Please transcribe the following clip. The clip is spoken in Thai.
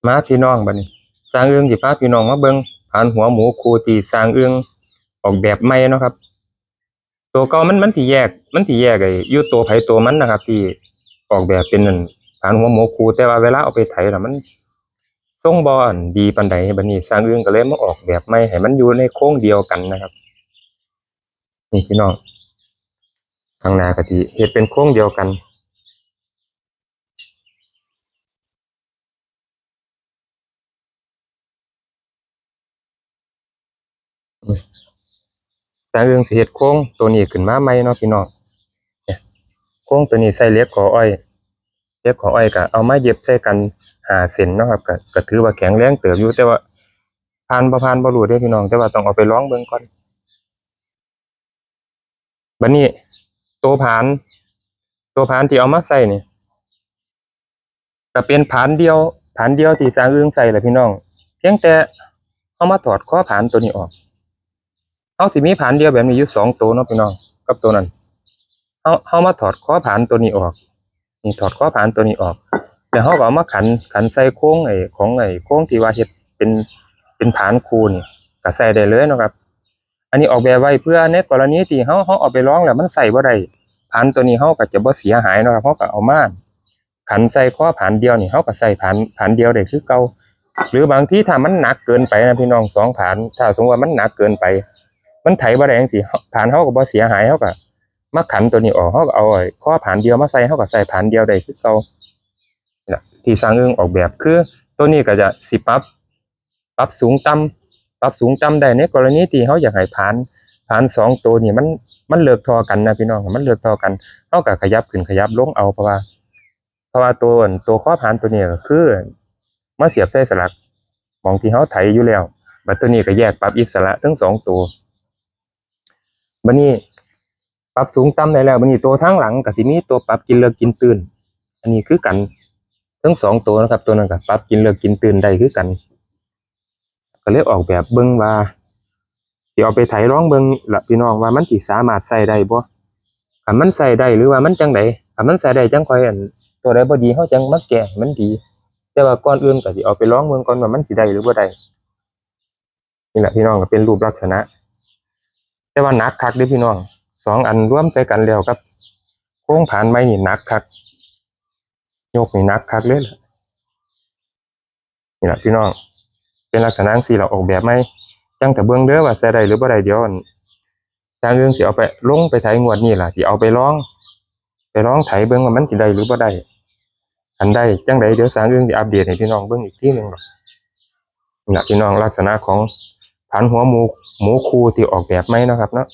มาพี่น้องบัดนี้สร้างเอื้องสิพาพี่น้องมาเบิ่งผานหัวหมูคูที่สร้างเอื้องออกแบบใหม่เนาะครับตัวเก่ามันสิแยกไอ้อยู่ตัวไผตัวมันนะครับที่ออกแบบเป็นนั่นผานหัวหมูคูแต่ว่าเวลาเอาไปไถแล้วมันทรงบ่อันดีปานใดบัดนี้สร้างเอื้องก็เลยมาออกแบบใหม่ให้มันอยู่ในโครงเดียวกันนะครับนี่พี่น้องข้างหน้าก็สิเฮ็ดเป็นโครงเดียวกันสร้างเอื้องสิเฮ็ดโครงตัวนี้ขึ้นมาใหม่เนาะพี่น้องเนี่ยโครงตัวนี้ใส่เหล็กขออ้อย เย็บของอ้อยก็เอามาเย็บใส่กัน5 เส้นเนาะครับก็ถือว่าแข็งแรงเติบอยู่แต่ว่าผ่านบ่รู้เด้อพี่น้องแต่ว่าต้องเอาไปลองเบิ่งก่อนบัดนี้ตัวผานตัวผานที่เอามาใส่นี่ก็เป็นผานเดียวที่สร้างอึ่งใส่แหละพี่น้องเพียงแต่เอามาถอดข้อผานตัวนี้ออกเอาสิมีผานเดียวแบบนี้อยู่2 ตัวเนาะพี่น้องกับตัวนั้นเอามาถอดข้อผานตัวนี้ออกนี่ถอดข้อผานตัวนี้ออกแล้วเราก็เอามาขันใส่โค้งไอ้โค้งที่ว่าเฮ็ดเป็นผานคูนี่ก็ใส่ได้เลยเนาะครับอันนี้ออกแบบไว้เพื่อในกรณีที่เราเอาไปลองแล้วมันใส่บ่ได้ผานตัวนี้เราก็จะบ่เสียหายเนาะครับเราก็เอามาขันใส่ข้อผานเดียวนี่เราก็ใส่ผานเดียวได้คือเก่าหรือบางทีถ้ามันหนักเกินไปนะพี่น้อง2 ผานถ้าสมมุติว่ามันหนักเกินไปมันไถบ่ได้จังซี่ผานเราก็บ่เสียหายเราก็มาขันตัวนี้ออกเราก็เอาไอ้ข้อผานเดียวมาใส่เราก็ใส่ผานเดียวได้คือเก่านี่ล่ะที่สร้างอึ่งออกแบบคือตัวนี้ก็จะสิปรับสูงต่ำได้ในกรณีที่เราอยากให้ผาน2 ตัวนี่มันเลิกทอกันนะพี่น้องมันเลิกทอกันเราก็ขยับขึ้นขยับลงเอาเพราะว่าตัวข้อผานตัวนี้ก็คือมาเสียบใส่สลักหม้องที่เราไถอยู่แล้วบัดตัวนี้ก็แยกปรับอิสระทั้ง2 ตัวบัดนี้ปรับสูงต่ำได้แล้วบัดนี้ตัวทางหลังก็สิมีตัวปรับกินเลิกกินตื่นอันนี้คือกันทั้ง2 ตัวนะครับตัวนั้นก็ปรับกินเลิกกินตื่นได้คือกันก็เลยออกแบบเบิ่งว่าสิเอาไปไถลองเบิ่งล่ะพี่น้องว่ามันสิสามารถใช้ได้บ่คันมันใช้ได้หรือว่ามันจั่งใดคันมันใช้ได้จั่งค่อยตัวใดบ่ดีเราจั่งมาแก้ให้มันดีแต่ว่าก่อนอื่นก็สิเอาไปลองเบิ่งก่อนว่ามันสิได้หรือบ่ได้นี่แหละพี่น้องก็เป็นรูปลักษณะแต่ว่าหนักคักเด้อพี่น้อง2 อันรวมใส่กันแล้วกับโครงผานไม้นี่หนักคักยกนี่หนักคักเลยล่ะนี่แหละพี่น้องเป็นลักษณะจั่งซี้เราออกแบบใหม่จั่งถ้าเบิ่งเด้อว่าใช้ได้หรือบ่ได้เดี๋ยวทางอื่นสิเอาไปลงไปไถงวดนี้ล่ะสิเอาไปลองไถเบิ่งว่ามันสิได้หรือบ่ได้คันได้จั่งใดเดี๋ยวทางอื่นสิอัปเดตให้พี่น้องเบิ่งอีกทีหนึ่งดอกนี่ล่ะพี่น้องลักษณะของผานหัวหมูคูที่ออกแบบใหม่เนาะครับเนาะ